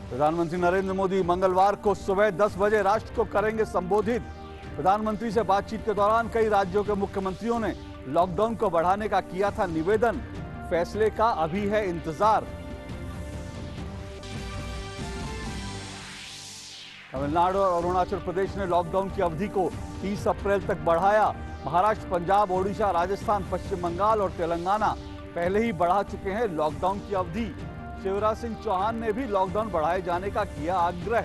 प्रधानमंत्री नरेंद्र मोदी मंगलवार को सुबह 10 बजे राष्ट्र को करेंगे संबोधित। प्रधानमंत्री से बातचीत के दौरान कई राज्यों के मुख्यमंत्रियों ने लॉकडाउन को बढ़ाने का किया था निवेदन। फैसले का अभी है इंतजार। तमिलनाडु और अरुणाचल प्रदेश ने लॉकडाउन की अवधि को 30 अप्रैल तक बढ़ाया। महाराष्ट्र, पंजाब, ओडिशा, राजस्थान, पश्चिम बंगाल और तेलंगाना पहले ही बढ़ा चुके हैं लॉकडाउन की अवधि। शिवराज सिंह चौहान ने भी लॉकडाउन बढ़ाए जाने का किया आग्रह।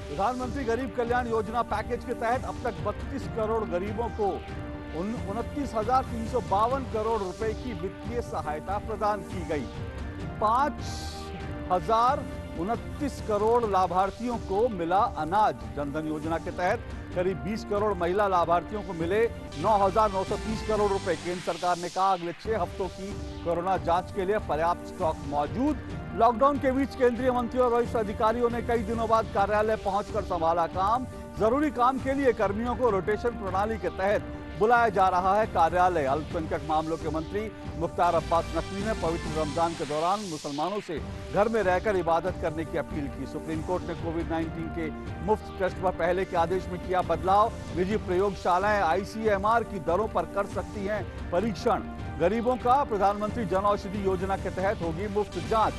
प्रधानमंत्री गरीब कल्याण योजना पैकेज के तहत अब तक 32 करोड़ गरीबों को 29,352 करोड़ रुपए की वित्तीय सहायता प्रदान की गई। 5,029 करोड़ लाभार्थियों को मिला अनाज। जनधन योजना के तहत करीब 20 करोड़ महिला लाभार्थियों को मिले 9,930 करोड़ रुपए। केंद्र सरकार ने कहा अगले 6 हफ्तों की कोरोना जांच के लिए पर्याप्त स्टॉक मौजूद। लॉकडाउन के बीच केंद्रीय मंत्रियों और वरिष्ठ अधिकारियों ने कई दिनों बाद कार्यालय पहुंचकर संभाला काम। जरूरी काम के लिए कर्मियों को रोटेशन प्रणाली के तहत बुलाया जा रहा है कार्यालय। अल्पसंख्यक मामलों के मंत्री मुख्तार अब्बास नकवी ने पवित्र रमजान के दौरान मुसलमानों से घर में रहकर इबादत करने की अपील की। सुप्रीम कोर्ट ने कोविड-19 के मुफ्त टेस्ट पर पहले के आदेश में किया बदलाव। निजी प्रयोगशालाएं आईसीएमआर की दरों पर कर सकती हैं परीक्षण। गरीबों का प्रधानमंत्री जन औषधि योजना के तहत होगी मुफ्त जांच।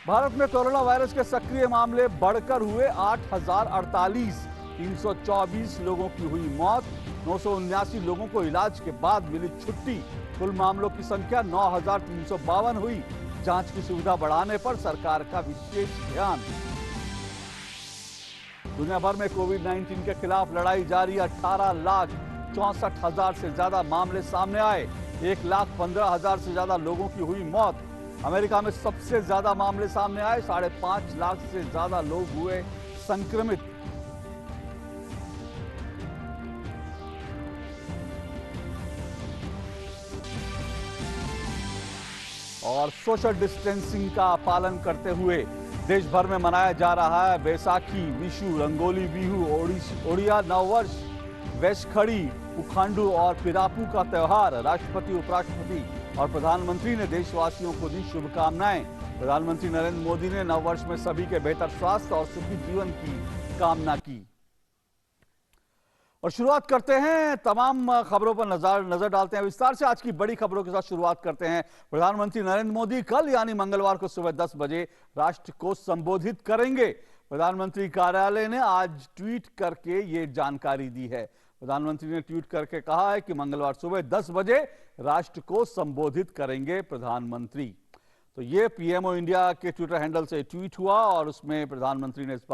भारत में कोरोना वायरस के सक्रिय मामले बढ़कर हुए 8,048। 324 लोगों की हुई मौत। 979 लोगों को इलाज के बाद मिली छुट्टी। कुल मामलों की संख्या 9,352 हुई। जांच की सुविधा बढ़ाने पर सरकार का विशेष ध्यान। दुनिया भर में कोविड-19 के खिलाफ लड़ाई जारी। 18,64,000 से ज्यादा मामले सामने आए। 1,15,000 से ज्यादा लोगों की हुई मौत। अमेरिका में सबसे ज्यादा मामले सामने आए। 5.5 लाख से ज्यादा लोग हुए संक्रमित। और सोशल डिस्टेंसिंग का पालन करते हुए देश भर में मनाया जा रहा है बैसाखी, विशु, रंगोली बिहू, ओडिया नववर्ष, वैशखड़ी, पुखांडू और पिरापू का त्योहार। राष्ट्रपति, उपराष्ट्रपति और प्रधानमंत्री ने देशवासियों को दी शुभकामनाएं। प्रधानमंत्री नरेंद्र मोदी ने नववर्ष में सभी के बेहतर स्वास्थ्य और सुखी जीवन की कामना की। और शुरुआत करते हैं तमाम खबरों पर नजर डालते हैं विस्तार से। आज की बड़ी खबरों के साथ शुरुआत करते हैं। प्रधानमंत्री नरेंद्र मोदी कल यानी मंगलवार को सुबह 10 बजे राष्ट्र को संबोधित करेंगे। प्रधानमंत्री कार्यालय ने आज ट्वीट करके ये जानकारी दी है। प्रधानमंत्री ने ट्वीट करके कहा है कि मंगलवार सुबह 10 बजे राष्ट्र को संबोधित करेंगे प्रधानमंत्री। तो ये पीएमओ इंडिया के ट्विटर हैंडल से ट्वीट हुआ और उसमें प्रधानमंत्री ने इस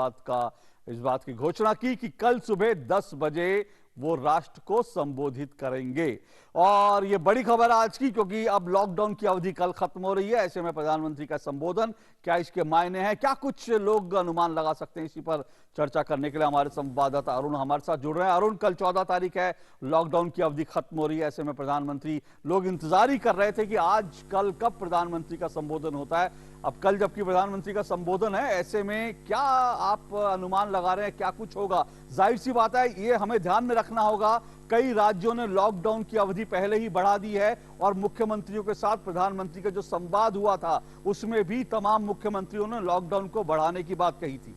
बात की घोषणा की कि कल सुबह 10 बजे वो राष्ट्र को संबोधित करेंगे। और ये बड़ी खबर आज की, क्योंकि अब लॉकडाउन की अवधि कल खत्म हो रही है। ऐसे में प्रधानमंत्री का संबोधन, क्या इसके मायने हैं, क्या कुछ लोग अनुमान लगा सकते हैं, इसी पर चर्चा करने के लिए हमारे संवाददाता अरुण हमारे साथ जुड़ रहे हैं। अरुण, कल 14 तारीख है, लॉकडाउन की अवधि खत्म हो रही है। ऐसे में प्रधानमंत्री, लोग इंतजार ही कर रहे थे कि आज कल कब प्रधानमंत्री का संबोधन होता है। अब कल जबकि प्रधानमंत्री का संबोधन है, ऐसे में क्या आप अनुमान लगा रहे हैं, क्या कुछ होगा? जाहिर सी बात है, ये हमें ध्यान में रखना होगा, कई राज्यों ने लॉकडाउन की अवधि पहले ही बढ़ा दी है और मुख्यमंत्रियों के साथ प्रधानमंत्री का जो संवाद हुआ था उसमें भी तमाम मुख्यमंत्रियों ने लॉकडाउन को बढ़ाने की बात कही थी।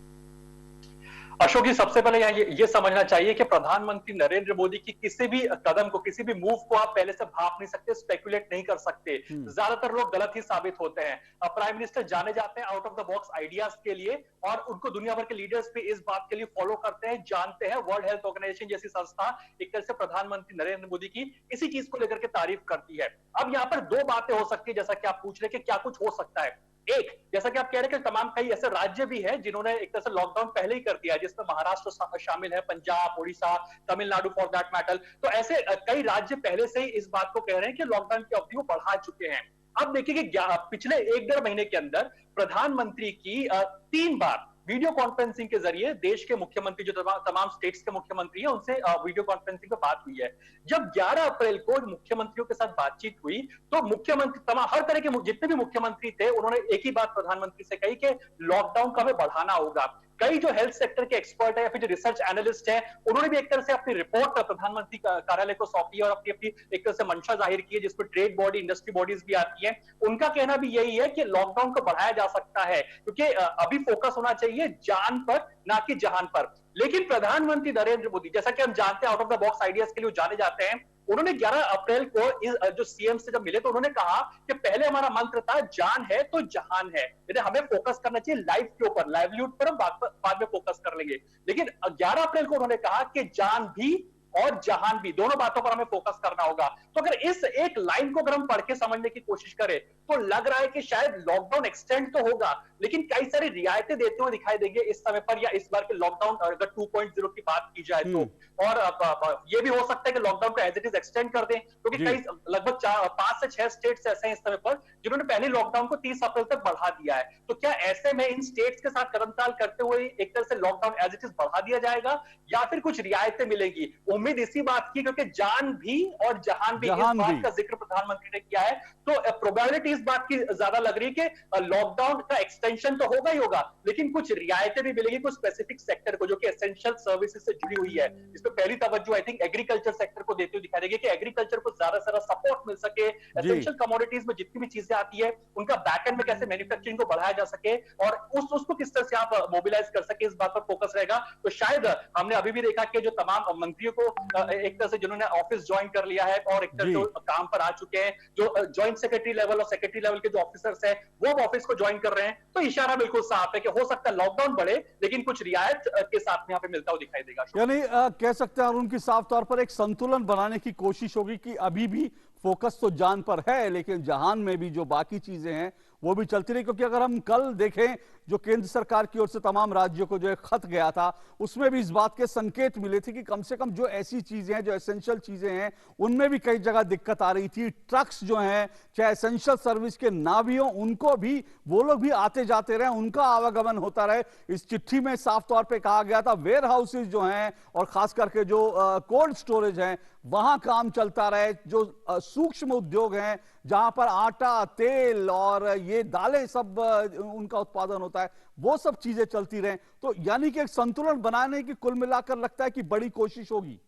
अशोक जी, सबसे पहले यहाँ ये समझना चाहिए कि प्रधानमंत्री नरेंद्र मोदी की किसी भी कदम को, किसी भी मूव को आप पहले से भाप नहीं सकते, स्पेकुलेट नहीं कर सकते। ज्यादातर लोग गलत ही साबित होते हैं। प्राइम मिनिस्टर जाने जाते हैं out of the box ideas के लिए और उनको दुनिया भर के लीडर्स भी इस बात के लिए फॉलो करते हैं, जानते हैं। वर्ल्ड हेल्थ ऑर्गेनाइजेशन जैसी संस्था एक तरह से प्रधानमंत्री नरेंद्र मोदी की इसी चीज को लेकर के तारीफ करती है। अब यहाँ पर दो बातें हो सकती है, जैसा कि आप पूछ रहे कि क्या कुछ हो सकता है। एक, जैसा कि आप कह रहे हैं कि तमाम कई ऐसे राज्य भी हैं जिन्होंने एक तरह से लॉकडाउन पहले ही कर दिया है, जिसमें महाराष्ट्र शामिल है, Punjab, Odisha, Tamil Nadu for that matter. तो ऐसे कई राज्य पहले से ही इस बात को कह रहे हैं कि लॉकडाउन की अवधि को बढ़ा चुके हैं। अब देखिए कि पिछले 1-1.5 महीने के अंदर प्रधानमंत्री की 3 बार वीडियो कॉन्फ्रेंसिंग के जरिए देश के मुख्यमंत्री, जो तमाम स्टेट्स के मुख्यमंत्री हैं, उनसे वीडियो कॉन्फ्रेंसिंग पे बात हुई है। जब 11 अप्रैल को मुख्यमंत्रियों के साथ बातचीत हुई तो मुख्यमंत्री, तमाम हर तरह के जितने भी मुख्यमंत्री थे, उन्होंने एक ही बात प्रधानमंत्री से कही कि लॉकडाउन को हमें बढ़ाना होगा। कई जो हेल्थ सेक्टर के एक्सपर्ट है या फिर जो रिसर्च एनालिस्ट है, उन्होंने भी एक तरह से अपनी रिपोर्ट प्रधानमंत्री कार्यालय को सौंपी है और अपनी अपनी एक तरह से मंशा जाहिर की है, जिसमें ट्रेड बॉडी, इंडस्ट्री बॉडीज भी आती है। उनका कहना भी यही है कि लॉकडाउन को बढ़ाया जा सकता है, क्योंकि अभी फोकस होना चाहिए जान पर, ना कि जहान पर। लेकिन प्रधानमंत्री नरेंद्र मोदी, जैसा कि हम जानते हैं, out of the box ideas के लिए जाने जाते हैं, उन्होंने 11 अप्रैल को जो सीएम से जब मिले तो उन्होंने कहा कि पहले हमारा मंत्र था जान है तो जहान है, हमें फोकस करना चाहिए लाइफ के ऊपर, लाइवलीहुड पर हम बाद में फोकस कर लेंगे। लेकिन 11 अप्रैल को उन्होंने कहा कि जान भी और जहान भी, दोनों बातों पर हमें फोकस करना होगा। तो अगर इस एक लाइन को अगर हम पढ़ के समझने की कोशिश करें तो लग रहा है कि शायद लॉकडाउन एक्सटेंड तो होगा, लेकिन कई सारी रियायतें देते हुए दिखाई देंगे इस समय पर, या इस बार के लॉकडाउन अगर 2.0 की बात की जाए तो। और ये भी हो सकता है कि लॉकडाउन को एज इट इज एक्सटेंड कर दें, क्योंकि कई लगभग 5 से 6 स्टेट्स ऐसे हैं इस समय पर जिन्होंने पहले लॉकडाउन को 30 अप्रैल तक बढ़ा दिया है। तो क्या ऐसे में इन स्टेट्स के साथ कदमताल करते हुए एक तरह से लॉकडाउन एज इट इज बढ़ा दिया जाएगा, या फिर कुछ रियायतें मिलेंगी? उम्मीद इसी बात की, क्योंकि जान भी और जहान भी, इस बात का जिक्र प्रधानमंत्री ने किया है, तो प्रोबेबिलिटी इस बात की ज्यादा लग रही है कि लॉकडाउन का एक्सटेंशन तो होगा ही होगा, लेकिन कुछ रियायतें भी मिलेगी कुछ स्पेसिफिक सेक्टर को जो कि एसेंशियल सर्विसेज से जुड़ी हुई है। इसमें पहली तवज्जो आई थिंक एग्रीकल्चर सेक्टर को देते हुए दिखाई देगी कि एग्रीकल्चर को ज्यादा से ज्यादा सपोर्ट मिल सके, एसेंशियल कमोडिटीज में जितनी भी चीजें आती है उनका बैकएंड में कैसे मैन्युफैक्चरिंग को बढ़ाया जा सके और उसको किस तरह से आप मोबिलाइज कर सके, इस बात पर फोकस रहेगा। तो शायद हमने अभी भी देखा कि जो तमाम मंत्रियों को एक तरह से जिन्होंने ऑफिस ज्वाइन कर लिया है और एक तरह से काम पर आ चुके हैं, जो ज्वाइंट सेक्रेटरी लेवल और सेक्रेटरी लेवल के जो ऑफिसर्स हैं वो अब ऑफिस को ज्वाइन कर रहे हैं, तो इशारा बिल्कुल साफ है कि हो सकता है लॉकडाउन बढ़े लेकिन कुछ रियायत के साथ में यहाँ पे मिलता हुआ दिखाई देगा। यानी कह सकते हैं उनकी साफ तौर पर एक संतुलन बनाने की कोशिश होगी कि अभी भी फोकस तो जान पर है, लेकिन जहान में भी जो बाकी चीजें हैं वो भी चलती रही। क्योंकि अगर हम कल देखें जो केंद्र सरकार की ओर से तमाम राज्यों को जो एक खत गया था, उसमें भी इस बात के संकेत मिले थे कि कम से कम जो ऐसी चीजें हैं, जो एसेंशियल चीजें हैं, उनमें भी कई जगह दिक्कत आ रही थी। ट्रक्स जो हैं, चाहे एसेंशियल सर्विस के ना भी हो, उनको भी वो लोग भी आते जाते रहे, उनका आवागमन होता रहे। इस चिट्ठी में साफ तौर पर कहा गया था वेयर हाउसेज जो हैं और खास करके जो कोल्ड स्टोरेज हैं वहां काम चलता रहे। जो सूक्ष्म उद्योग हैं जहां पर आटा, तेल और ये दालें सब उनका उत्पादन होता है, वो सब चीजें चलती रहें। तो यानी कि एक संतुलन बनाने की कुल मिलाकर लगता है कि बड़ी कोशिश होगी।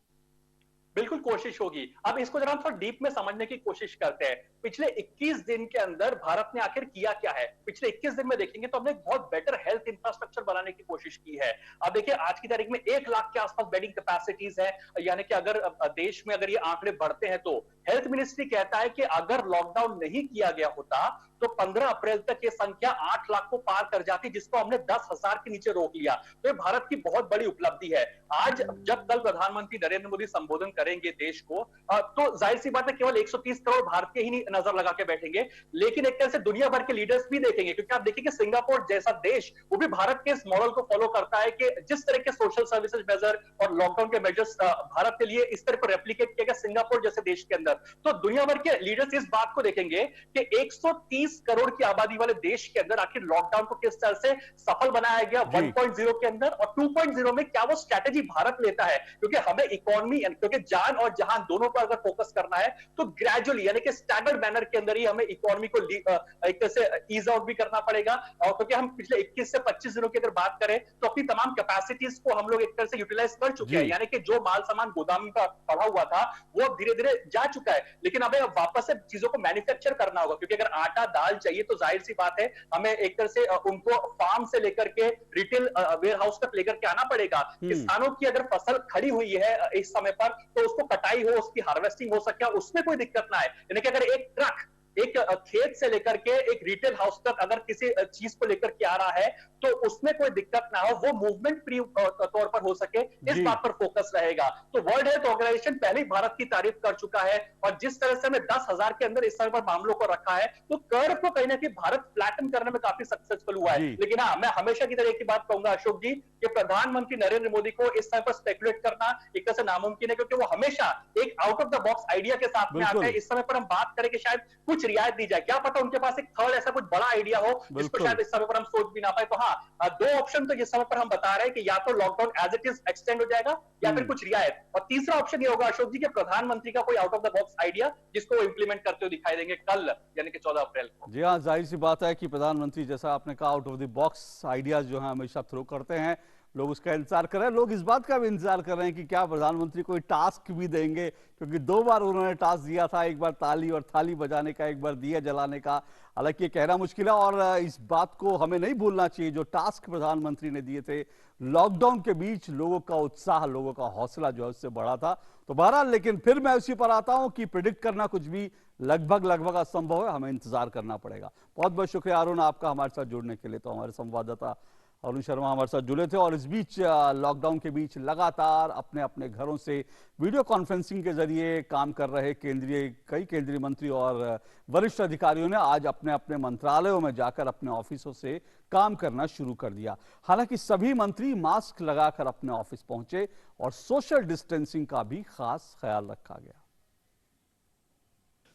बिल्कुल कोशिश होगी। अब इसको जरा हम थोड़ा डीप में समझने की कोशिश करते हैं। पिछले 21 दिन के अंदर भारत ने आखिर किया क्या है? पिछले 21 दिन में देखेंगे तो हमने बहुत बेटर हेल्थ इंफ्रास्ट्रक्चर बनाने की कोशिश की है। अब देखिए आज की तारीख में 1 लाख के आसपास बेडिंग कैपेसिटीज है, यानी कि अगर देश में अगर ये आंकड़े बढ़ते हैं तो हेल्थ मिनिस्ट्री कहता है कि अगर लॉकडाउन नहीं किया गया होता तो 15 अप्रैल तक ये संख्या 8 लाख को पार कर जाती, जिसको हमने 10,000 के नीचे रोक लिया। तो ये भारत की बहुत बड़ी उपलब्धि है। आज जब कल प्रधानमंत्री नरेंद्र मोदी संबोधन करेंगे देश को, तो जाहिर सी बात है केवल 130 करोड़ भारतीय ही नजर लगा के बैठेंगे, लेकिन एक तरह से दुनिया भर के लीडर्स भी देखेंगे, क्योंकि आप देखिए कि सिंगापुर जैसा देश वो भी भारत के इस मॉडल को फॉलो करता है कि जिस तरह के सोशल सर्विसेज मेजर और लॉकडाउन के मेजर्स भारत के लिए इस तरह को रेप्लिकेट किया गया सिंगापुर जैसे देश के अंदर, तो दुनिया भर के लीडर्स इस बात को देखेंगे कि 130 करोड़ की आबादी वाले देश के अंदर आखिर लॉकडाउन को किस तरह से सफल बनाया गया 1.0 के अंदर, और 2.0 में क्या वो स्ट्रेटेजी भारत लेता है। क्योंकि हमें इकोनॉमी, क्योंकि जान और जहान दोनों पर अगर फोकस करना है तो ग्रेजुअली यानी कि स्टैगर्ड मैनर के अंदर ही हमें इकोनॉमी को एक तरह से ईज आउट भी करना पड़ेगा। और क्योंकि हम पिछले 21 से 25 दिनों की अगर बात करें तो अपनी तमाम कैपेसिटीज को हम लोग एक तरह से यूटिलाइज कर चुके हैं, यानी कि जो माल सामान गोदाम का पड़ा हुआ था वो धीरे धीरे जा चुका है, लेकिन हमें वापस से चीजों को मैन्युफैक्चर करना होगा। क्योंकि अगर आटा दाल चाहिए तो जाहिर सी बात है हमें एक तरह से उनको फार्म से लेकर के रिटेल वेयर हाउस तक लेकर के आना पड़ेगा। किसानों की अगर फसल खड़ी हुई है इस समय पर तो उसको कटाई हो, उसकी हार्वेस्टिंग हो सके, उसमें कोई दिक्कत ना है। यानी कि अगर एक ट्रक एक खेत से लेकर के एक रिटेल हाउस तक अगर किसी चीज को लेकर के आ रहा है तो उसमें कोई दिक्कत ना हो, वो मूवमेंट फ्री तौर पर हो सके, इस बात पर फोकस रहेगा। तो वर्ल्ड हेल्थ ऑर्गेनाइजेशन पहले ही भारत की तारीफ कर चुका है, और जिस तरह से हमें 10,000 के अंदर इस समय पर मामलों को रखा है तो कर्व को कहीं ना कहीं भारत फ्लैटन करने में काफी सक्सेसफुल हुआ है। लेकिन हाँ, मैं हमेशा की तरह एक ही बात कहूंगा अशोक जी कि प्रधानमंत्री नरेंद्र मोदी को इस समय पर स्पेकुलेट करना एक तरह से नामुमकिन है, क्योंकि वो हमेशा एक out of the box idea के साथ में आते हैं। इस समय पर हम बात करें कि शायद कुछ कुछ रियायत दी जाए। क्या पता उनके पास एक थर्ड ऐसा कुछ बड़ा आइडिया हो जिसको शायद इस समय पर हम सोच भी ना पाए। तो हाँ, दो ऑप्शन तो इस समय पर हम बता रहे हैं कि या तो lockdown as it is extend हो जाएगा या फिर कुछ रियायत, और तीसरा ऑप्शन ये होगा अशोक जी के प्रधानमंत्री का कोई out of the box idea जिसको इंप्लीमेंट करते हुए दिखाई देंगे कल यानी कि 14 अप्रैल को। जी हाँ, जाहिर सी बात है कि प्रधानमंत्री, जैसा आपने कहा, out of the box ideas जो है हमेशा थ्रो करते हैं। लोग उसका इंतजार कर रहे हैं। लोग इस बात का भी इंतजार कर रहे हैं कि क्या प्रधानमंत्री कोई टास्क भी देंगे, क्योंकि 2 बार उन्होंने टास्क दिया था, एक बार ताली और थाली बजाने का, एक बार दिया जलाने का। हालांकि ये कहना मुश्किल है, और इस बात को हमें नहीं भूलना चाहिए, जो टास्क प्रधानमंत्री ने दिए थे लॉकडाउन के बीच, लोगों का उत्साह, लोगों का हौसला जो है उससे बढ़ा था। तो बहरहाल, लेकिन फिर मैं उसी पर आता हूं कि प्रिडिक्ट करना कुछ भी लगभग असंभव है, हमें इंतजार करना पड़ेगा। बहुत बहुत शुक्रिया अरुण आपका हमारे साथ जुड़ने के लिए। तो हमारे संवाददाता अरुण शर्मा हमारे साथ जुड़े थे, और इस बीच लॉकडाउन के बीच लगातार अपने अपने घरों से वीडियो कॉन्फ्रेंसिंग के जरिए काम कर रहे कई केंद्रीय मंत्री और वरिष्ठ अधिकारियों ने आज अपने अपने मंत्रालयों में जाकर अपने ऑफिसों से काम करना शुरू कर दिया। हालांकि सभी मंत्री मास्क लगाकर अपने ऑफिस पहुंचे और सोशल डिस्टेंसिंग का भी खास ख्याल रखा गया।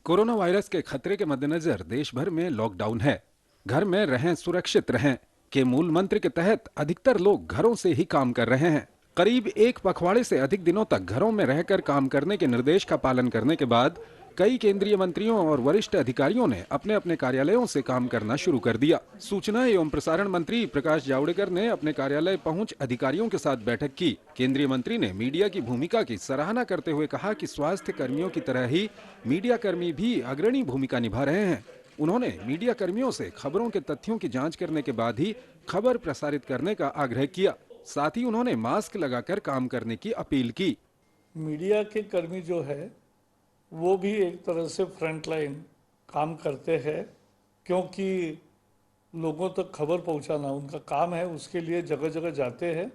कोरोना वायरस के खतरे के मद्देनजर देश भर में लॉकडाउन है। घर में रहें, सुरक्षित रहें के मूल मंत्र के तहत अधिकतर लोग घरों से ही काम कर रहे हैं। करीब 1 पखवाड़े से अधिक दिनों तक घरों में रहकर काम करने के निर्देश का पालन करने के बाद कई केंद्रीय मंत्रियों और वरिष्ठ अधिकारियों ने अपने अपने कार्यालयों से काम करना शुरू कर दिया। सूचना एवं प्रसारण मंत्री प्रकाश जावड़ेकर ने अपने कार्यालय पहुंच अधिकारियों के साथ बैठक की। केंद्रीय मंत्री ने मीडिया की भूमिका की सराहना करते हुए कहा कि स्वास्थ्य कर्मियों की तरह ही मीडिया कर्मी भी अग्रणी भूमिका निभा रहे हैं। उन्होंने मीडिया कर्मियों से खबरों के तथ्यों की जांच करने के बाद ही खबर प्रसारित करने का आग्रह किया। साथ ही उन्होंने मास्क लगाकर काम करने की अपील की। मीडिया के कर्मी जो है वो भी एक तरह से फ्रंट लाइन काम करते हैं, क्योंकि लोगों तक खबर पहुंचाना उनका काम है, उसके लिए जगह जगह जाते हैं।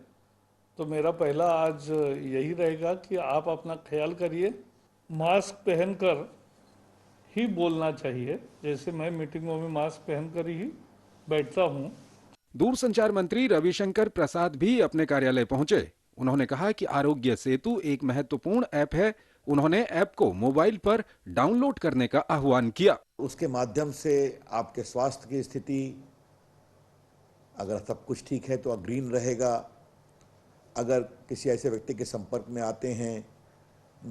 तो मेरा पहला आज यही रहेगा कि आप अपना ख्याल करिए, मास्क पहनकर ही बोलना चाहिए। जैसे मैं मीटिंगों में मास्क पहनकर ही बैठता हूँ। दूरसंचार मंत्री रविशंकर प्रसाद भी अपने कार्यालय पहुंचे। उन्होंने कहा कि आरोग्य सेतु एक महत्वपूर्ण ऐप है। उन्होंने ऐप को मोबाइल पर डाउनलोड करने का आह्वान किया। उसके माध्यम से आपके स्वास्थ्य की स्थिति, अगर सब कुछ ठीक है तो ग्रीन रहेगा। अगर किसी ऐसे व्यक्ति के संपर्क में आते हैं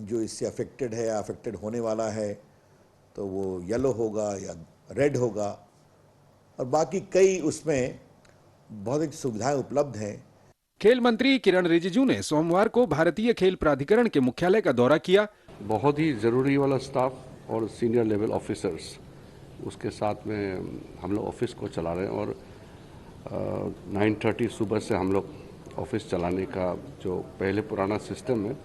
जो इससे अफेक्टेड है या अफेक्टेड होने वाला है, तो वो येलो होगा या रेड होगा। और बाकी कई उसमें बहुत सुविधाएं उपलब्ध हैं। खेल मंत्री किरण रिजिजू ने सोमवार को भारतीय खेल प्राधिकरण के मुख्यालय का दौरा किया। बहुत ही ज़रूरी वाला स्टाफ और सीनियर लेवल ऑफिसर्स उसके साथ में हम लोग ऑफिस को चला रहे हैं, और 9:30 सुबह से हम लोग ऑफिस चलाने का जो पहले पुराना सिस्टम है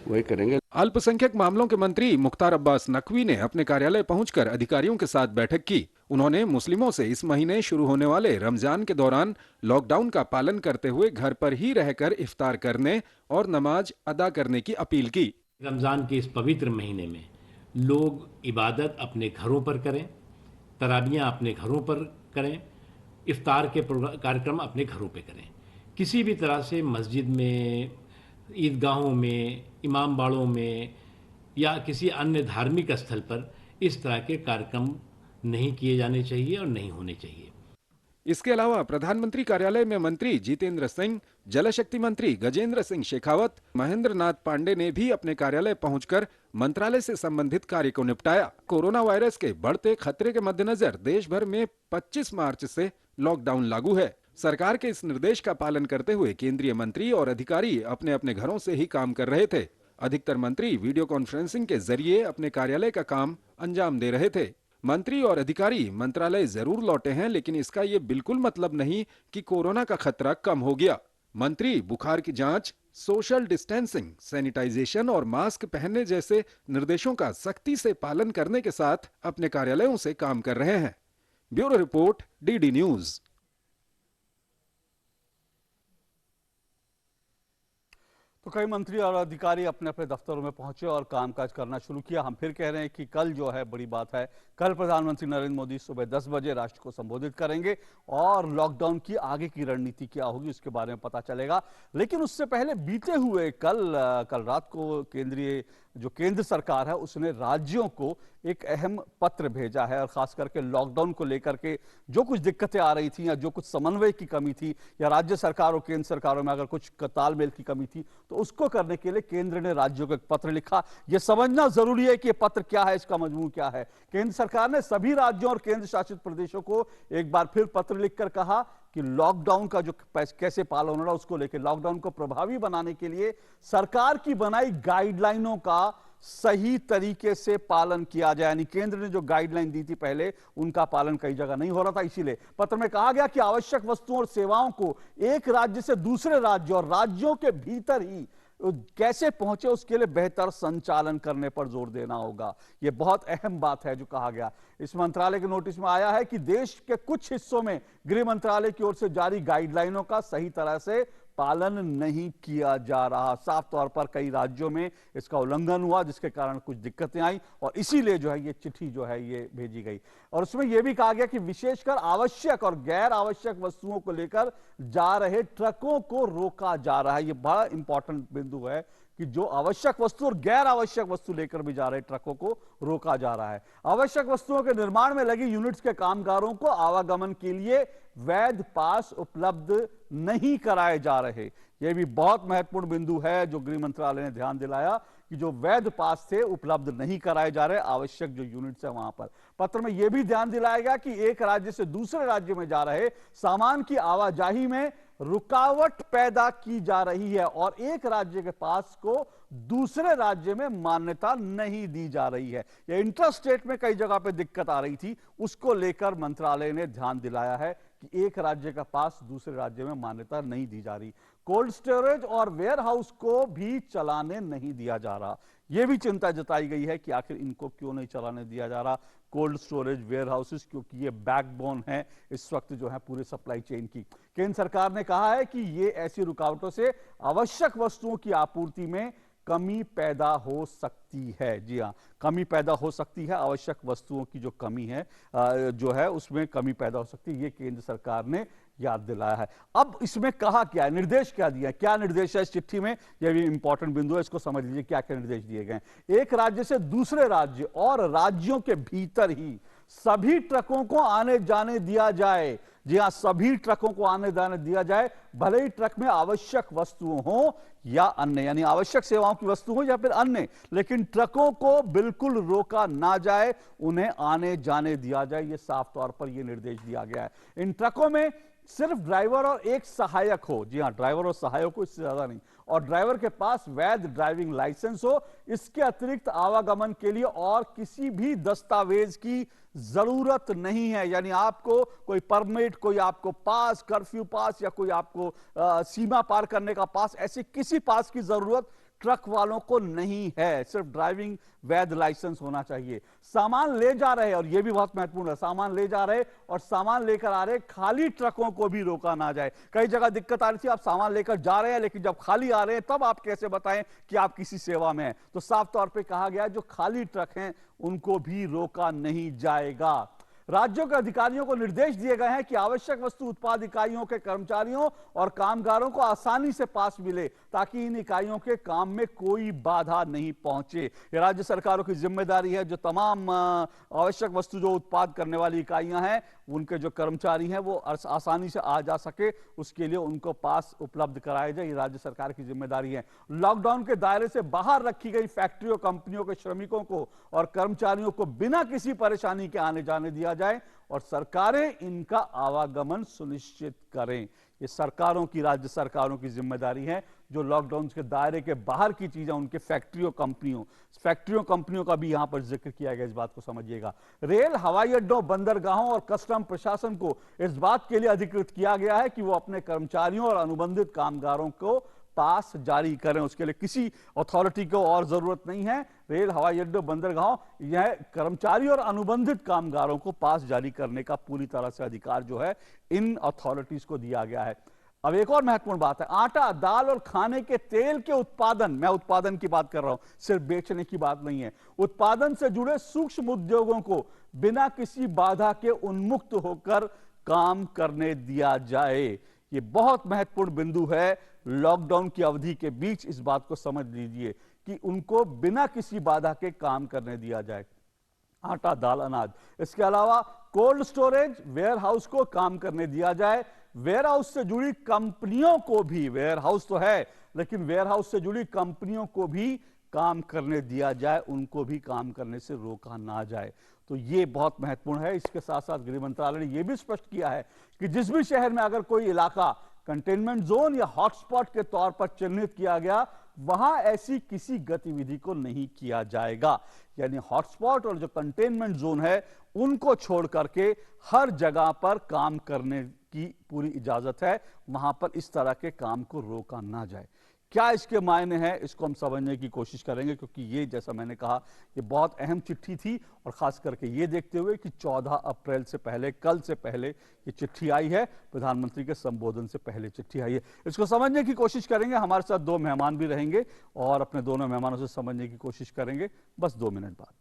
वही करेंगे। अल्पसंख्यक मामलों के मंत्री मुख्तार अब्बास नकवी ने अपने कार्यालय पहुंचकर अधिकारियों के साथ बैठक की। उन्होंने मुस्लिमों से इस महीने शुरू होने वाले रमजान के दौरान लॉकडाउन का पालन करते हुए घर पर ही रहकर इफ्तार करने और नमाज अदा करने की अपील की। रमजान के इस पवित्र महीने में लोग इबादत अपने घरों पर करें, तराबियां अपने घरों पर करें, इफ्तार के कार्यक्रम अपने घरों पे करें। किसी भी तरह से मस्जिद में, ईदगाहों में, इमाम बाड़ों में या किसी अन्य धार्मिक स्थल पर इस तरह के कार्यक्रम नहीं किए जाने चाहिए और नहीं होने चाहिए। इसके अलावा प्रधानमंत्री कार्यालय में मंत्री जितेंद्र सिंह, जल शक्ति मंत्री गजेंद्र सिंह शेखावत, महेंद्र नाथ पांडे ने भी अपने कार्यालय पहुंचकर मंत्रालय से संबंधित कार्य को निपटाया। कोरोना वायरस के बढ़ते खतरे के मद्देनजर देश भर में 25 मार्च से लॉकडाउन लागू है। सरकार के इस निर्देश का पालन करते हुए केंद्रीय मंत्री और अधिकारी अपने अपने घरों से ही काम कर रहे थे। अधिकतर मंत्री वीडियो कॉन्फ्रेंसिंग के जरिए अपने कार्यालय का काम अंजाम दे रहे थे। मंत्री और अधिकारी मंत्रालय जरूर लौटे हैं, लेकिन इसका ये बिल्कुल मतलब नहीं कि कोरोना का खतरा कम हो गया। मंत्री बुखार की जांच, सोशल डिस्टेंसिंग, सैनिटाइजेशन और मास्क पहनने जैसे निर्देशों का सख्ती से पालन करने के साथ अपने कार्यालयों से काम कर रहे हैं। Bureau report, DD news. तो कई मंत्री और अधिकारी अपने अपने दफ्तरों में पहुंचे और कामकाज करना शुरू किया। हम फिर कह रहे हैं कि कल जो है बड़ी बात है, कल प्रधानमंत्री नरेंद्र मोदी सुबह 10 बजे राष्ट्र को संबोधित करेंगे और लॉकडाउन की आगे की रणनीति क्या होगी उसके बारे में पता चलेगा। लेकिन उससे पहले बीते हुए कल रात को केंद्र सरकार है उसने राज्यों को एक अहम पत्र भेजा है और खास करके लॉकडाउन को लेकर के जो कुछ दिक्कतें आ रही थी या जो कुछ समन्वय की कमी थी या राज्य सरकार और केंद्र सरकारों में अगर कुछ तालमेल की कमी थी तो उसको करने के लिए केंद्र ने राज्यों को एक पत्र लिखा। यह समझना जरूरी है कि यह पत्र क्या है, इसका मजमून क्या है। केंद्र सरकार ने सभी राज्यों और केंद्र शासित प्रदेशों को एक बार फिर पत्र लिखकर कहा कि लॉकडाउन का जो कैसे पालन हो रहा है उसको लेकर लॉकडाउन को प्रभावी बनाने के लिए सरकार की बनाई गाइडलाइनों का सही तरीके से पालन किया जाए। यानी केंद्र ने जो गाइडलाइन दी थी पहले उनका पालन कई जगह नहीं हो रहा था। इसीलिए पत्र में कहा गया कि आवश्यक वस्तुओं और सेवाओं को एक राज्य से दूसरे राज्य और राज्यों के भीतर ही कैसे पहुंचे उसके लिए बेहतर संचालन करने पर जोर देना होगा। यह बहुत अहम बात है जो कहा गया। इस मंत्रालय के नोटिस में आया है कि देश के कुछ हिस्सों में गृह मंत्रालय की ओर से जारी गाइडलाइनों का सही तरह से पालन नहीं किया जा रहा। साफ तौर पर कई राज्यों में इसका उल्लंघन हुआ जिसके कारण कुछ दिक्कतें आई और इसीलिए जो है ये चिट्ठी जो है ये भेजी गई। और उसमें यह भी कहा गया कि विशेषकर आवश्यक और गैर आवश्यक वस्तुओं को लेकर जा रहे ट्रकों को रोका जा रहा है। ये बड़ा इंपॉर्टेंट बिंदु है कि जो आवश्यक वस्तु और गैर आवश्यक वस्तु लेकर भी जा रहे ट्रकों को रोका जा रहा है। आवश्यक वस्तुओं के निर्माण में लगी यूनिट्स के कामगारों को आवागमन के लिए वैध पास उपलब्ध नहीं कराए जा रहे। यह भी बहुत महत्वपूर्ण बिंदु है जो गृह मंत्रालय ने ध्यान दिलाया कि जो वैध पास थे उपलब्ध नहीं कराए जा रहे आवश्यक जो यूनिट्स है वहां पर। पत्र में यह भी ध्यान दिलाया गया कि एक राज्य से दूसरे राज्य में जा रहे सामान की आवाजाही में रुकावट पैदा की जा रही है और एक राज्य के पास को दूसरे राज्य में मान्यता नहीं दी जा रही है। यह इंटरस्टेट में कई जगह पे दिक्कत आ रही थी, उसको लेकर मंत्रालय ने ध्यान दिलाया है कि एक राज्य का पास दूसरे राज्य में मान्यता नहीं दी जा रही। कोल्ड स्टोरेज और वेयर हाउस को भी चलाने नहीं दिया जा रहा। यह भी चिंता जताई गई है कि आखिर इनको क्यों नहीं चलाने दिया जा रहा, कोल्ड स्टोरेज वेयर हाउसेस, क्योंकि ये बैकबोन है इस वक्त जो है पूरे सप्लाई चेन की। केंद्र सरकार ने कहा है कि ये ऐसी रुकावटों से आवश्यक वस्तुओं की आपूर्ति में कमी पैदा हो सकती है। जी हाँ, कमी पैदा हो सकती है। आवश्यक वस्तुओं की जो कमी है जो है उसमें कमी पैदा हो सकती है, ये केंद्र सरकार ने याद दिलाया है। अब इसमें कहा क्या है, निर्देश क्या दिया है, क्या निर्देश है इस चिट्ठी में, यह भी इंपॉर्टेंट बिंदु है, इसको समझ लीजिए क्या क्या निर्देश दिए गए। एक राज्य से दूसरे राज्य और राज्यों के भीतर ही सभी ट्रकों को आने जाने दिया जाए। जी हां, सभी ट्रकों को आने जाने दिया जाए, भले ही ट्रक में आवश्यक वस्तुओं हो या अन्य, यानी आवश्यक सेवाओं की वस्तु हो या फिर अन्य, लेकिन ट्रकों को बिल्कुल रोका ना जाए, उन्हें आने जाने दिया जाए। यह साफ तौर पर यह निर्देश दिया गया है। इन ट्रकों में सिर्फ ड्राइवर और एक सहायक हो। जी हां, ड्राइवर और सहायक हो, इससे ज्यादा नहीं, और ड्राइवर के पास वैध ड्राइविंग लाइसेंस हो। इसके अतिरिक्त आवागमन के लिए और किसी भी दस्तावेज की जरूरत नहीं है। यानी आपको कोई परमिट, कोई आपको पास, कर्फ्यू पास या कोई आपको सीमा पार करने का पास, ऐसे किसी पास की जरूरत ट्रक वालों को नहीं है। सिर्फ ड्राइविंग वैध लाइसेंस होना चाहिए। सामान ले जा रहे, और यह भी बहुत महत्वपूर्ण है, सामान ले जा रहे और सामान लेकर आ रहे खाली ट्रकों को भी रोका ना जाए। कई जगह दिक्कत आ रही थी, आप सामान लेकर जा रहे हैं लेकिन जब खाली आ रहे हैं तब आप कैसे बताएं कि आप किसी सेवा में हैं। तो साफ तौर पे कहा गया जो खाली ट्रक हैं उनको भी रोका नहीं जाएगा। राज्यों के अधिकारियों को निर्देश दिए गए हैं कि आवश्यक वस्तु उत्पाद इकाइयों के कर्मचारियों और कामगारों को आसानी से पास मिले ताकि इन इकाइयों के काम में कोई बाधा नहीं पहुंचे। ये राज्य सरकारों की जिम्मेदारी है, जो तमाम आवश्यक वस्तु जो उत्पाद करने वाली इकाइयां हैं उनके जो कर्मचारी हैं वो आसानी से आ जा सके, उसके लिए उनको पास उपलब्ध कराए जाए। ये राज्य सरकार की जिम्मेदारी है। लॉकडाउन के दायरे से बाहर रखी गई फैक्ट्रियों, कंपनियों के श्रमिकों को और कर्मचारियों को बिना किसी परेशानी के आने जाने दिया जाए और सरकारें इनका आवागमन सुनिश्चित करें। ये सरकारों की, राज्य सरकारों की जिम्मेदारी है। जो लॉकडाउन के दायरे के बाहर की चीजें उनके फैक्ट्रियों कंपनियों का भी यहां पर जिक्र किया गया, इस बात को समझिएगा। रेल, हवाई अड्डों, बंदरगाहों और कस्टम प्रशासन को इस बात के लिए अधिकृत किया गया है कि वो अपने कर्मचारियों और अनुबंधित कामगारों को पास जारी करें। उसके लिए किसी अथॉरिटी को और जरूरत नहीं है। रेल, हवाई अड्डों, बंदरगाहों, यह कर्मचारी और अनुबंधित कामगारों को पास जारी करने का पूरी तरह से अधिकार जो है इन अथॉरिटीज को दिया गया है। अब एक और महत्वपूर्ण बात है, आटा, दाल और खाने के तेल के उत्पादन, मैं उत्पादन की बात कर रहा हूं, सिर्फ बेचने की बात नहीं है, उत्पादन से जुड़े सूक्ष्म उद्योगों को बिना किसी बाधा के उन्मुक्त होकर काम करने दिया जाए। ये बहुत महत्वपूर्ण बिंदु है। लॉकडाउन की अवधि के बीच इस बात को समझ लीजिए कि उनको बिना किसी बाधा के काम करने दिया जाए। आटा, दाल, अनाज, इसके अलावा कोल्ड स्टोरेज, वेयर हाउस को काम करने दिया जाए। वेयर हाउस से जुड़ी कंपनियों को भी, वेयर हाउस तो है लेकिन वेयर हाउस से जुड़ी कंपनियों को भी काम करने दिया जाए, उनको भी काम करने से रोका ना जाए। तो ये बहुत महत्वपूर्ण है। इसके साथ साथ गृह मंत्रालय ने यह भी स्पष्ट किया है कि जिस भी शहर में अगर कोई इलाका कंटेनमेंट जोन या हॉटस्पॉट के तौर पर चिन्हित किया गया, वहां ऐसी किसी गतिविधि को नहीं किया जाएगा। यानी हॉटस्पॉट और जो कंटेनमेंट जोन है उनको छोड़ करके हर जगह पर काम करने की पूरी इजाजत है, वहां पर इस तरह के काम को रोका ना जाए। क्या इसके मायने हैं, इसको हम समझने की कोशिश करेंगे, क्योंकि ये, जैसा मैंने कहा, ये बहुत अहम चिट्ठी थी और खास करके ये देखते हुए कि 14 अप्रैल से पहले, कल से पहले ये चिट्ठी आई है, प्रधानमंत्री के संबोधन से पहले चिट्ठी आई है। इसको समझने की कोशिश करेंगे। हमारे साथ दो मेहमान भी रहेंगे और अपने दोनों मेहमानों से समझने की कोशिश करेंगे, बस 2 मिनट बाद।